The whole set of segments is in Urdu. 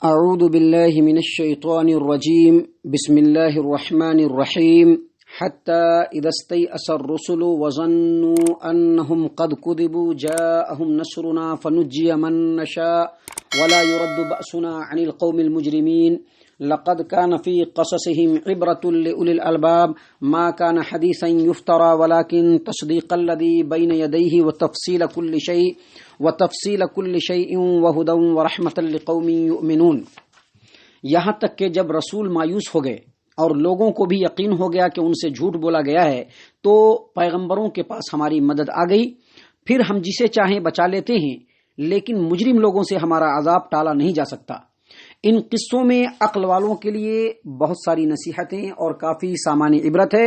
أعوذ بالله من الشيطان الرجيم بسم الله الرحمن الرحيم حتى إذا استيأس الرسل وظنوا أنهم قد كذبوا جاءهم نصرنا فنجي من نشاء ولا يرد بأسنا عن القوم المجرمين لقد كان في قصصهم عبرة لأولي الألباب ما كان حديثا يفترى ولكن تصديق الذي بين يديه وتفصيل كل شيء وهدى ورحمة لقوم يؤمنون۔ یہاں تک کہ جب رسول مایوس ہو گئے اور لوگوں کو بھی یقین ہو گیا کہ ان سے جھوٹ بولا گیا ہے تو پیغمبروں کے پاس ہماری مدد آ گئی، پھر ہم جسے چاہیں بچا لیتے ہیں، لیکن مجرم لوگوں سے ہمارا عذاب ٹالا نہیں جا سکتا۔ ان قصوں میں عقل والوں کے لیے بہت ساری نصیحتیں اور کافی سامان عبرت ہے،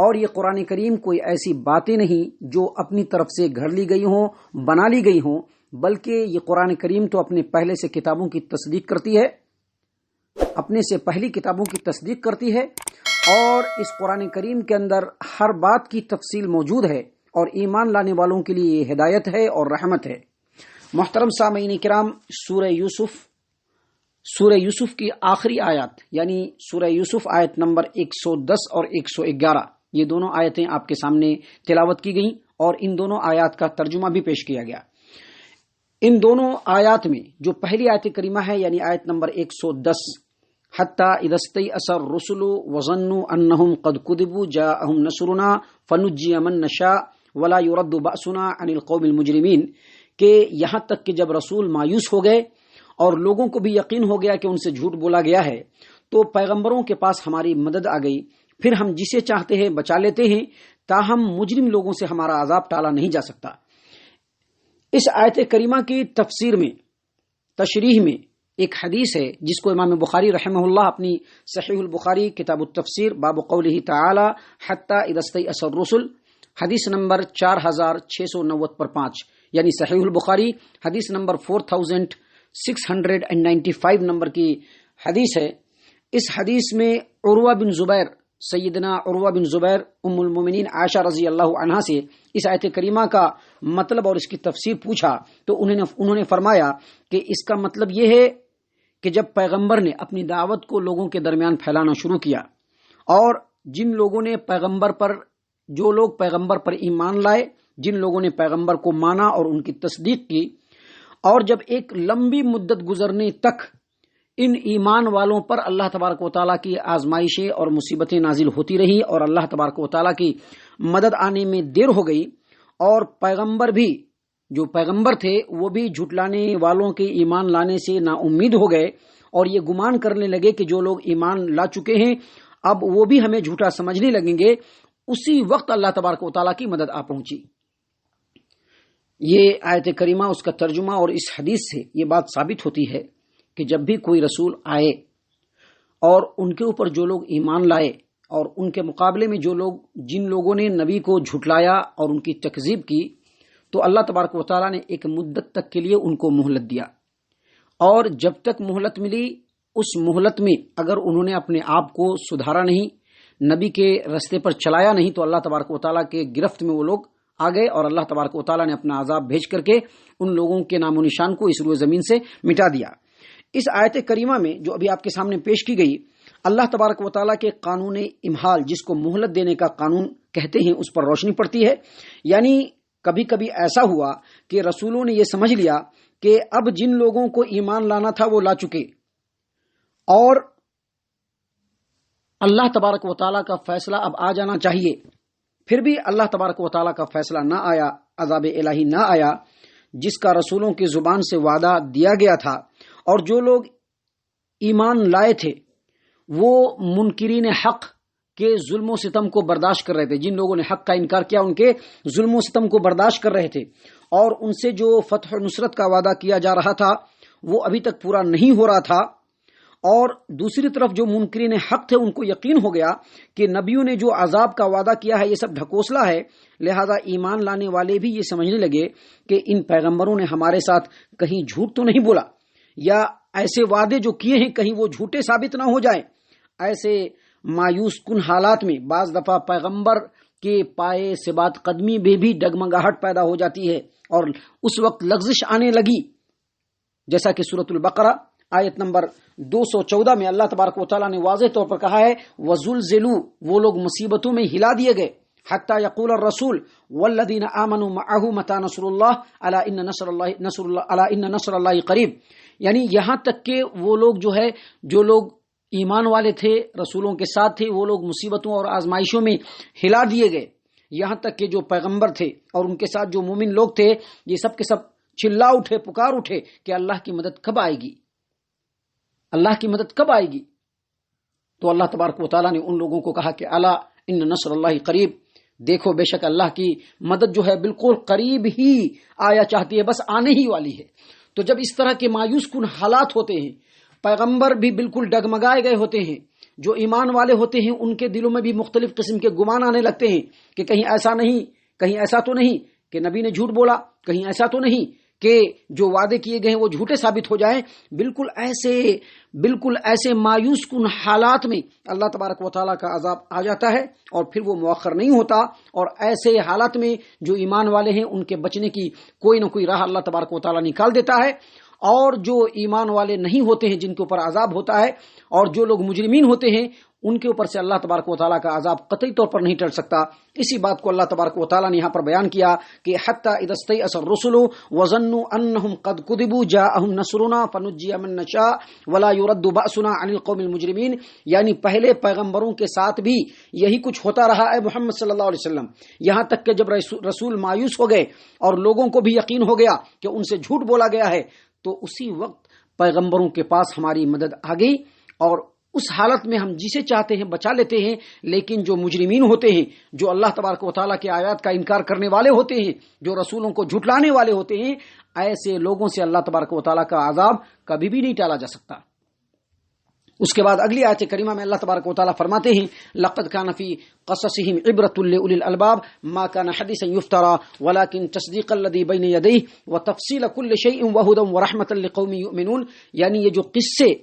اور یہ قرآن کریم کوئی ایسی باتیں نہیں جو اپنی طرف سے گھڑ لی گئی ہوں، بنا لی گئی ہوں، بلکہ یہ قرآن کریم تو اپنے پہلے سے کتابوں کی تصدیق کرتی ہے، اپنے سے پہلی کتابوں کی تصدیق کرتی ہے، اور اس قرآن کریم کے اندر ہر بات کی تفصیل موجود ہے، اور ایمان لانے والوں کے لیے یہ ہدایت ہے اور رحمت ہے۔ محترم سامعین کرام، سورہ یوسف کی آخری آیات یعنی سورہ یوسف آیت نمبر 110 اور 111، یہ دونوں آیتیں آپ کے سامنے تلاوت کی گئیں اور ان دونوں آیات کا ترجمہ بھی پیش کیا گیا۔ ان دونوں آیات میں جو پہلی آیت کریمہ ہے یعنی آیت نمبر 110، حتی اذا استیأس الرسل وظنوا انہم قد کذبوا جاءہم نصرنا فنجی من نشاء ولا يرد بأسنا عن القوم المجرمین، کہ یہاں تک کہ جب رسول مایوس ہو گئے اور لوگوں کو بھی یقین ہو گیا کہ ان سے جھوٹ بولا گیا ہے تو پیغمبروں کے پاس ہماری مدد آ گئی، پھر ہم جسے چاہتے ہیں بچا لیتے ہیں، تاہم مجرم لوگوں سے ہمارا عذاب ٹالا نہیں جا سکتا۔ اس آیت کریمہ کی تشریح میں ایک حدیث ہے جس کو امام بخاری رحمہ اللہ اپنی صحیح البخاری کتاب التفسیر باب قولہ تعالی حتی اذا استیأس الرسل، حدیث نمبر 4690/5 یعنی صحیح البخاری حدیث نمبر 4695 نمبر کی حدیث ہے۔ اس حدیث میں سیدنا عروہ بن زبیر ام المومنین عائشہ رضی اللہ عنہا سے اس آیت کریمہ کا مطلب اور اس کی تفسیر پوچھا تو انہوں نے فرمایا کہ اس کا مطلب یہ ہے کہ جب پیغمبر نے اپنی دعوت کو لوگوں کے درمیان پھیلانا شروع کیا اور جو لوگ پیغمبر پر ایمان لائے، جن لوگوں نے پیغمبر کو مانا اور ان کی تصدیق کی، اور جب ایک لمبی مدت گزرنے تک ان ایمان والوں پر اللہ تبارک و تعالیٰ کی آزمائشیں اور مصیبتیں نازل ہوتی رہی اور اللہ تبارک و تعالیٰ کی مدد آنے میں دیر ہو گئی، اور جو پیغمبر تھے وہ بھی جھٹلانے والوں کے ایمان لانے سے نا امید ہو گئے اور یہ گمان کرنے لگے کہ جو لوگ ایمان لا چکے ہیں اب وہ بھی ہمیں جھوٹا سمجھنے لگیں گے، اسی وقت اللہ تبارک و تعالیٰ کی مدد آ پہنچی۔ یہ آیت کریمہ، اس کا ترجمہ اور اس حدیث سے یہ بات ثابت ہوتی ہے کہ جب بھی کوئی رسول آئے اور ان کے اوپر جو لوگ ایمان لائے اور ان کے مقابلے میں جن لوگوں نے نبی کو جھٹلایا اور ان کی تکذیب کی، تو اللہ تبارک و تعالیٰ نے ایک مدت تک کے لیے ان کو مہلت دیا، اور جب تک مہلت ملی اس مہلت میں اگر انہوں نے اپنے آپ کو سدھارا نہیں، نبی کے رستے پر چلایا نہیں، تو اللہ تبارک و تعالیٰ کے گرفت میں وہ لوگ آ گئے اور اللہ تبارک و تعالیٰ نے اپنا عذاب بھیج کر کے ان لوگوں کے نام و نشان کو اس روئے زمین سے مٹا دیا۔ اس آیت کریمہ میں جو ابھی آپ کے سامنے پیش کی گئی، اللہ تبارک و تعالیٰ کے قانون امہال، جس کو مہلت دینے کا قانون کہتے ہیں، اس پر روشنی پڑتی ہے۔ یعنی کبھی کبھی ایسا ہوا کہ رسولوں نے یہ سمجھ لیا کہ اب جن لوگوں کو ایمان لانا تھا وہ لا چکے، اور اللہ تبارک و تعالیٰ کا فیصلہ اب آ جانا چاہیے، پھر بھی اللہ تبارک و تعالیٰ کا فیصلہ نہ آیا، عذاب الہی نہ آیا جس کا رسولوں کی زبان سے وعدہ دیا گیا تھا، اور جو لوگ ایمان لائے تھے وہ منکرین حق کے ظلم و ستم کو برداشت کر رہے تھے، جن لوگوں نے حق کا انکار کیا ان کے ظلم و ستم کو برداشت کر رہے تھے، اور ان سے جو فتح و نصرت کا وعدہ کیا جا رہا تھا وہ ابھی تک پورا نہیں ہو رہا تھا، اور دوسری طرف جو منکرین حق تھے ان کو یقین ہو گیا کہ نبیوں نے جو عذاب کا وعدہ کیا ہے یہ سب ڈھکوسلا ہے، لہذا ایمان لانے والے بھی یہ سمجھنے لگے کہ ان پیغمبروں نے ہمارے ساتھ کہیں جھوٹ تو نہیں بولا، یا ایسے وعدے جو کیے ہیں کہیں وہ جھوٹے ثابت نہ ہو جائیں۔ ایسے مایوس کن حالات میں بعض دفعہ پیغمبر کے پائے سے بات قدمی میں بھی ڈگمگاہٹ پیدا ہو جاتی ہے اور اس وقت لغزش آنے لگی، جیسا کہ سورۃ البقرہ آیت نمبر 214 میں اللہ تبارک و تعالیٰ نے واضح طور پر کہا ہے وَزُلْزِلُوا، وہ لوگ مصیبتوں میں ہلا دیے گئے، حتی یقول الرسول والذین آمنوا معہ متی نصر اللہ الا ان نصر اللہ قریب، یعنی یہاں تک کہ وہ لوگ جو لوگ ایمان والے تھے، رسولوں کے ساتھ تھے، وہ لوگ مصیبتوں اور آزمائشوں میں ہلا دیے گئے، یہاں تک کہ جو پیغمبر تھے اور ان کے ساتھ جو مومن لوگ تھے یہ سب کے سب چلا اٹھے، پکار اٹھے کہ اللہ کی مدد کب آئے گی، اللہ کی مدد کب آئے گی۔ تو اللہ تبارک و تعالیٰ نے ان لوگوں کو کہا کہ الا ان نصر اللہ قریب، دیکھو بے شک اللہ کی مدد جو ہے بالکل قریب ہی آیا چاہتی ہے، بس آنے ہی والی ہے۔ تو جب اس طرح کے مایوس کن حالات ہوتے ہیں، پیغمبر بھی بالکل ڈگمگائے گئے ہوتے ہیں، جو ایمان والے ہوتے ہیں ان کے دلوں میں بھی مختلف قسم کے گمان آنے لگتے ہیں کہ کہیں ایسا نہیں، کہیں ایسا تو نہیں کہ نبی نے جھوٹ بولا، کہیں ایسا تو نہیں کہ جو وعدے کیے گئے ہیں وہ جھوٹے ثابت ہو جائیں۔ بالکل ایسے مایوس کن حالات میں اللہ تبارک و تعالیٰ کا عذاب آ جاتا ہے اور پھر وہ مؤخر نہیں ہوتا، اور ایسے حالات میں جو ایمان والے ہیں ان کے بچنے کی کوئی نہ کوئی راہ اللہ تبارک و تعالیٰ نکال دیتا ہے، اور جو ایمان والے نہیں ہوتے ہیں جن کے اوپر عذاب ہوتا ہے اور جو لوگ مجرمین ہوتے ہیں ان کے اوپر سے اللہ تبارک و تعالیٰ کا عذاب قطعی طور پر نہیں ٹل سکتا۔ اسی بات کو اللہ تبارک و تعالیٰ نے یہاں پر بیان کیا کہ حتی اذا استیأس الرسل وظنوا انہم قد کذبوا جاءہم نصرنا فنجی من نشاء ولا يرد بأسنا عن القوم المجرمین، یعنی پہلے پیغمبروں کے ساتھ بھی یہی کچھ ہوتا رہا ہے محمد صلی اللہ علیہ وسلم، یہاں تک کہ جب رسول مایوس ہو گئے اور لوگوں کو بھی یقین ہو گیا کہ ان سے جھوٹ بولا گیا ہے، تو اسی وقت پیغمبروں کے پاس ہماری مدد آ گئی، اور اس حالت میں ہم جسے چاہتے ہیں بچا لیتے ہیں۔ لیکن جو مجرمین ہوتے ہیں، جو اللہ تبارک و تعالیٰ کے آیات کا انکار کرنے والے ہوتے ہیں، جو رسولوں کو جھٹلانے والے ہوتے ہیں، ایسے لوگوں سے اللہ تبارک و تعالیٰ کا عذاب کبھی بھی نہیں ٹالا جا سکتا۔ اس کے بعد اگلی آیت کریمہ میں اللہ تبارک و تعالیٰ فرماتے ہیں لقد كان في قصصهم عبرة لأولي الألباب ما كان حديثا يفترى ولكن تصديق الذي بين يديه وتفصيل كل شيء وهدى ورحمة لقوم يؤمنون، یعنی یہ جو قصے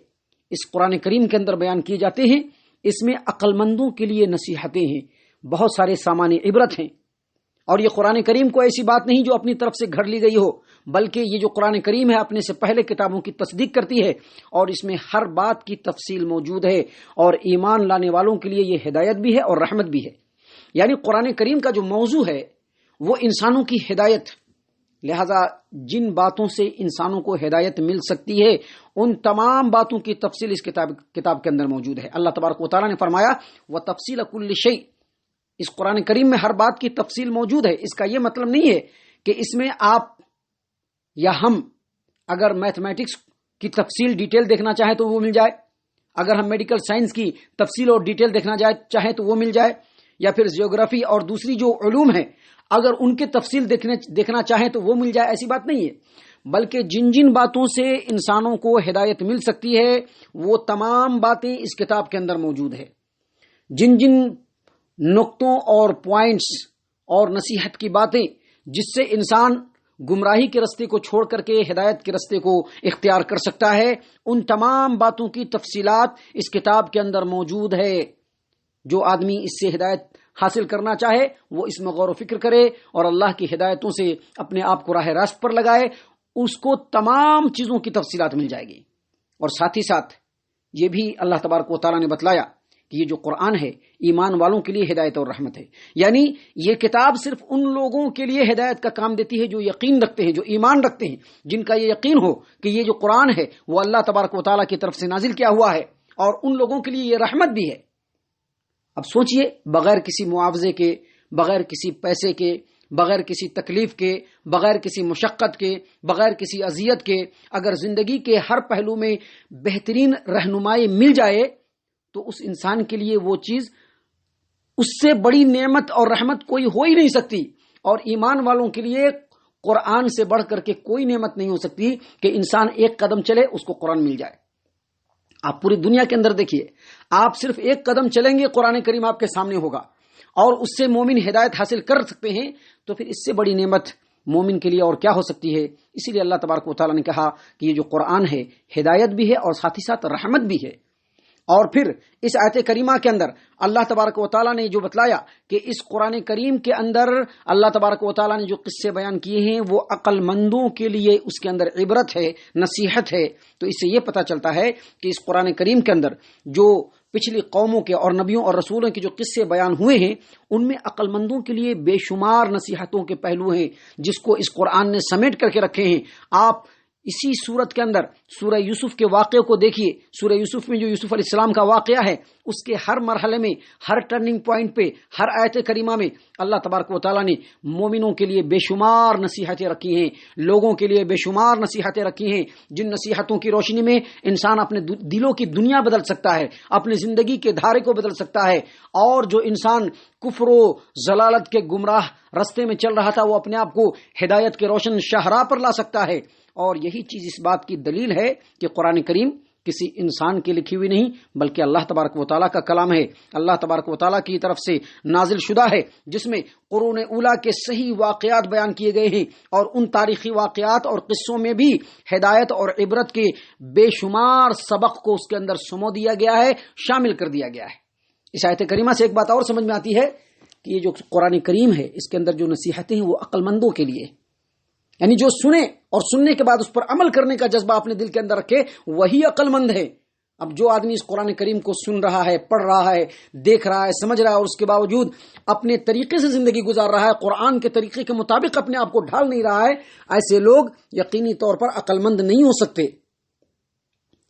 اس قرآن کریم کے اندر بیان کیے جاتے ہیں اس میں عقل مندوں کے لیے نصیحتیں ہیں، بہت سارے سامان عبرت ہیں، اور یہ قرآن کریم کو ایسی بات نہیں جو اپنی طرف سے گھڑ لی گئی ہو، بلکہ یہ جو قرآن کریم ہے اپنے سے پہلے کتابوں کی تصدیق کرتی ہے، اور اس میں ہر بات کی تفصیل موجود ہے، اور ایمان لانے والوں کے لیے یہ ہدایت بھی ہے اور رحمت بھی ہے۔ یعنی قرآن کریم کا جو موضوع ہے وہ انسانوں کی ہدایت، لہذا جن باتوں سے انسانوں کو ہدایت مل سکتی ہے ان تمام باتوں کی تفصیل اس کتاب کے اندر موجود ہے۔ اللہ تبارک و تعالیٰ نے فرمایا وَتَفْصِيلَ كُلِّ شَيْءٍ، اس قرآن کریم میں ہر بات کی تفصیل موجود ہے۔ اس کا یہ مطلب نہیں ہے کہ اس میں آپ یا ہم اگر میتھمیٹکس کی تفصیل ڈیٹیل دیکھنا چاہیں تو وہ مل جائے، اگر ہم میڈیکل سائنس کی تفصیل اور ڈیٹیل دیکھنا چاہیں تو وہ مل جائے، یا پھر جیوگرافی اور دوسری جو علوم ہیں اگر ان کی تفصیل دیکھنا چاہیں تو وہ مل جائے، ایسی بات نہیں ہے، بلکہ جن باتوں سے انسانوں کو ہدایت مل سکتی ہے وہ تمام باتیں اس کتاب کے اندر موجود ہے۔ جن نقطوں اور پوائنٹس اور نصیحت کی باتیں جس سے انسان گمراہی کے رستے کو چھوڑ کر کے ہدایت کے رستے کو اختیار کر سکتا ہے، ان تمام باتوں کی تفصیلات اس کتاب کے اندر موجود ہے۔ جو آدمی اس سے ہدایت حاصل کرنا چاہے وہ اس میں غور و فکر کرے اور اللہ کی ہدایتوں سے اپنے آپ کو راہ راست پر لگائے، اس کو تمام چیزوں کی تفصیلات مل جائے گی۔ اور ساتھ ہی ساتھ یہ بھی اللہ تبارک و تعالیٰ نے بتلایا کہ یہ جو قرآن ہے ایمان والوں کے لیے ہدایت اور رحمت ہے، یعنی یہ کتاب صرف ان لوگوں کے لیے ہدایت کا کام دیتی ہے جو یقین رکھتے ہیں، جو ایمان رکھتے ہیں، جن کا یہ یقین ہو کہ یہ جو قرآن ہے وہ اللہ تبارک و تعالیٰ کی طرف سے نازل کیا ہوا ہے، اور ان لوگوں کے لیے یہ رحمت بھی ہے۔ اب سوچئے، بغیر کسی معاوضے کے، بغیر کسی پیسے کے، بغیر کسی تکلیف کے، بغیر کسی مشقت کے، بغیر کسی اذیت کے، اگر زندگی کے ہر پہلو میں بہترین رہنمائی مل جائے تو اس انسان کے لیے وہ چیز، اس سے بڑی نعمت اور رحمت کوئی ہو ہی نہیں سکتی، اور ایمان والوں کے لیے قرآن سے بڑھ کر کے کوئی نعمت نہیں ہو سکتی کہ انسان ایک قدم چلے اس کو قرآن مل جائے۔ آپ پوری دنیا کے اندر دیکھیے، آپ صرف ایک قدم چلیں گے قرآن کریم آپ کے سامنے ہوگا اور اس سے مومن ہدایت حاصل کر سکتے ہیں، تو پھر اس سے بڑی نعمت مومن کے لیے اور کیا ہو سکتی ہے؟ اسی لیے اللہ تبارک و تعالیٰ نے کہا کہ یہ جو قرآن ہے ہدایت بھی ہے اور ساتھ ہی ساتھ رحمت بھی ہے۔ اور پھر اس آیت کریمہ کے اندر اللہ تبارک و تعالیٰ نے جو بتلایا کہ اس قرآن کریم کے اندر اللہ تبارک و تعالیٰ نے جو قصے بیان کیے ہیں وہ عقل مندوں کے لیے اس کے اندر عبرت ہے، نصیحت ہے. تو اس سے یہ پتہ چلتا ہے کہ اس قرآن کریم کے اندر جو پچھلی قوموں کے اور نبیوں اور رسولوں کے جو قصے بیان ہوئے ہیں ان میں عقل مندوں کے لیے بے شمار نصیحتوں کے پہلو ہیں جس کو اس قرآن نے سمیٹ کر کے رکھے ہیں. آپ اسی صورت کے اندر سورہ یوسف کے واقعے کو دیکھیے. سورہ یوسف میں جو یوسف علیہ السلام کا واقعہ ہے اس کے ہر مرحلے میں، ہر ٹرننگ پوائنٹ پہ، ہر آیت کریمہ میں اللہ تبارک و تعالیٰ نے مومنوں کے لیے بے شمار نصیحتیں رکھی ہیں، لوگوں کے لیے بے شمار نصیحتیں رکھی ہیں، جن نصیحتوں کی روشنی میں انسان اپنے دلوں کی دنیا بدل سکتا ہے، اپنی زندگی کے دھارے کو بدل سکتا ہے، اور جو انسان کفر و ضلالت کے گمراہ رستے میں چل رہا تھا وہ اپنے آپ کو ہدایت کے روشن شاہراہ پر لا سکتا ہے. اور یہی چیز اس بات کی دلیل ہے کہ قرآن کریم کسی انسان کی لکھی ہوئی نہیں بلکہ اللہ تبارک و تعالیٰ کا کلام ہے، اللہ تبارک و تعالیٰ کی طرف سے نازل شدہ ہے، جس میں قرون اولیٰ کے صحیح واقعات بیان کیے گئے ہیں، اور ان تاریخی واقعات اور قصوں میں بھی ہدایت اور عبرت کے بے شمار سبق کو اس کے اندر سمو دیا گیا ہے، شامل کر دیا گیا ہے. اس آیت کریمہ سے ایک بات اور سمجھ میں آتی ہے کہ یہ جو قرآن کریم ہے اس کے اندر جو نصیحتیں ہیں وہ عقل مندوں کے لیے، یعنی جو سنے اور سننے کے بعد اس پر عمل کرنے کا جذبہ اپنے دل کے اندر رکھے وہی عقل مند ہے. اب جو آدمی اس قرآن کریم کو سن رہا ہے، پڑھ رہا ہے، دیکھ رہا ہے، سمجھ رہا ہے اور اس کے باوجود اپنے طریقے سے زندگی گزار رہا ہے، قرآن کے طریقے کے مطابق اپنے آپ کو ڈھال نہیں رہا ہے، ایسے لوگ یقینی طور پر عقل مند نہیں ہو سکتے.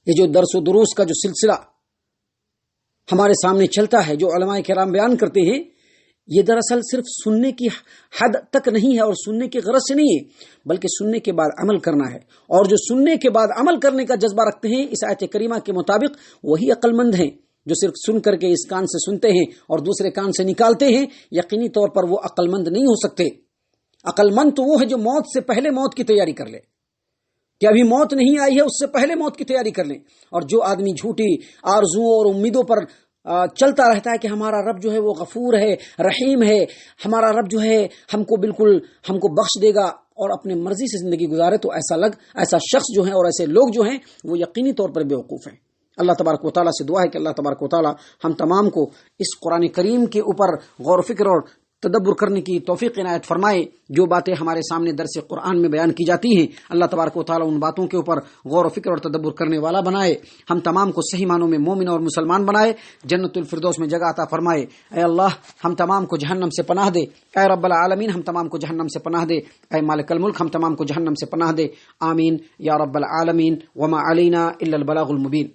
یہ جو درس و دروس کا جو سلسلہ ہمارے سامنے چلتا ہے، جو علماء کرام بیان کرتے ہیں، یہ دراصل صرف سننے کی حد تک نہیں ہے اور سننے کی غرض سے نہیں ہے بلکہ سننے کے بعد عمل کرنا ہے. اور جو سننے کے بعد عمل کرنے کا جذبہ رکھتے ہیں اس آیت کریمہ کے مطابق وہی عقل مند ہیں. جو صرف سن کر کے اس کان سے سنتے ہیں اور دوسرے کان سے نکالتے ہیں یقینی طور پر وہ عقل مند نہیں ہو سکتے. عقل مند تو وہ ہے جو موت سے پہلے موت کی تیاری کر لے، کہ ابھی موت نہیں آئی ہے اس سے پہلے موت کی تیاری کر لیں. اور جو آدمی جھوٹی آرزوؤں اور امیدوں پر چلتا رہتا ہے کہ ہمارا رب جو ہے وہ غفور ہے، رحیم ہے، ہمارا رب جو ہے ہم کو بخش دے گا، اور اپنے مرضی سے زندگی گزارے، تو ایسا شخص جو ہے اور ایسے لوگ جو ہیں وہ یقینی طور پر بیوقوف ہیں. اللہ تبارک و تعالیٰ سے دعا ہے کہ اللہ تبارک و تعالیٰ ہم تمام کو اس قرآن کریم کے اوپر غور و فکر اور تدبر کرنے کی توفیق عنایت فرمائے. جو باتیں ہمارے سامنے درس قرآن میں بیان کی جاتی ہیں اللہ تبارک و تعالیٰ ان باتوں کے اوپر غور و فکر اور تدبر کرنے والا بنائے. ہم تمام کو صحیح معنوں میں مومن اور مسلمان بنائے، جنت الفردوس میں جگہ عطا فرمائے. اے اللہ ہم تمام کو جہنم سے پناہ دے. اے رب العالمین ہم تمام کو جہنم سے پناہ دے. اے مالک الملک ہم تمام کو جہنم سے پناہ دے. آمین یا رب العالمین. وما علینا الا البلاغ المبین.